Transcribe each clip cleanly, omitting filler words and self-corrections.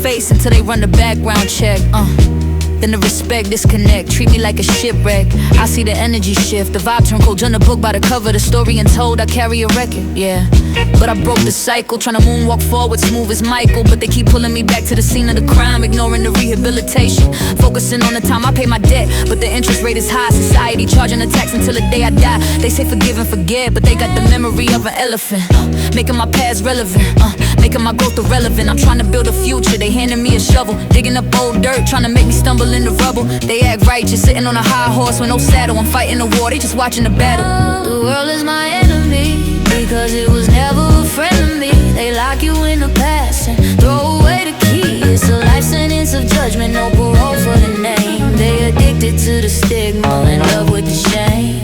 face until they run the background check. Then the respect disconnect, treat me like a shipwreck. I see the energy shift, the vibe turn cold. On the book by the cover, the story untold. I carry a record, yeah. But I broke the cycle, tryna moonwalk forward smooth as Michael. But they keep pulling me back to the scene of the crime, ignoring the rehabilitation. Focusing on the time I pay my debt, but the interest rate is high. Society charging the tax until the day I die. They say forgive and forget, but they got the memory of an elephant. Making my past relevant, making my growth irrelevant. I'm trying to build a future, they handing me a shovel. Digging up old dirt, trying to make me stumble in the rubble. They act righteous, sitting on a high horse with no saddle. I'm fighting the war, they just watching the battle. The world is my enemy, because it was never a friend of me. They lock you in the past and throw away the key. It's a life sentence of judgment, no parole for the name. They addicted to the stigma, in love with the shame.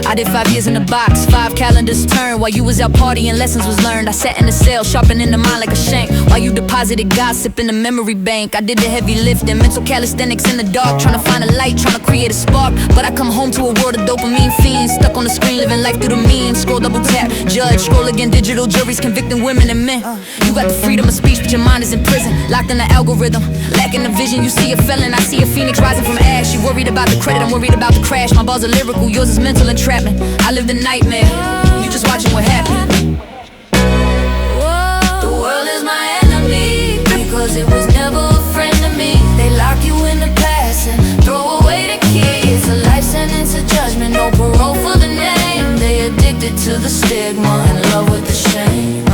I did 5 years in the box, 5 calendars turned. While you was out partying, lessons was learned. I sat in the cell, sharpening the mind like a shank. While you deposited gossip in the memory bank. I did the heavy lifting, mental calisthenics in the dark. Trying to find a light, trying to create a spark. But I come home to a world of dopamine fiends. Stuck on the screen, living life through the memes. Scroll, double tap, judge, scroll again. Digital juries convicting women and men. You got the freedom of speech, but your mind is in prison. Locked in the algorithm, lacking the vision. You see a felon, I see a phoenix rising from ash. You worried about the credit, I'm worried about the crash. My bars are lyrical, yours is mental entrapment. I lived a nightmare, you just watching what happened. The world is my enemy, because it was never a friend of me. They lock you in the past and throw away the key. It's a life sentence of judgment, no parole for the name. They addicted to the stigma, in love with the shame.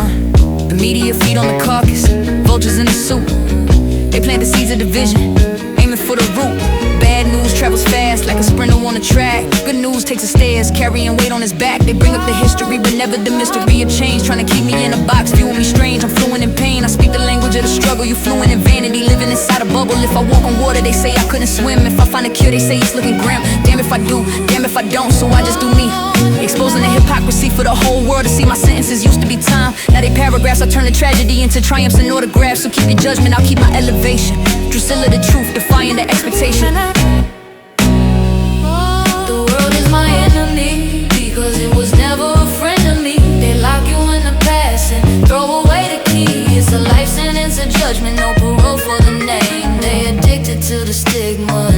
The media feed on the carcass, vultures in the soup. They plant the seeds of division, aiming for the root. Bad news travels fast like a sprinter on a track. Good news takes the stairs, carrying weight on his back. They bring up the history, but never the mystery of change. Trying to keep me in a box, viewing me strange. I'm fluent in pain, I speak the language of the struggle. You fluent in vanity, living inside a bubble. If I walk on water, they say I couldn't swim. If I find a cure, they say it's looking grim. Damn if I do, damn if I don't, so I just do me. Exposing the hypocrisy for the whole world to see. My sentences used to be time, now they paragraphs. I turn the tragedy into triumphs and autographs. So keep your judgment, I'll keep my elevation. Drusilla the truth, defying the expectation. The world is my enemy, because it was never a friend of me. They lock you in the past and throw away the key. It's a life sentence of judgment, no parole for the name. They addicted to the stigma.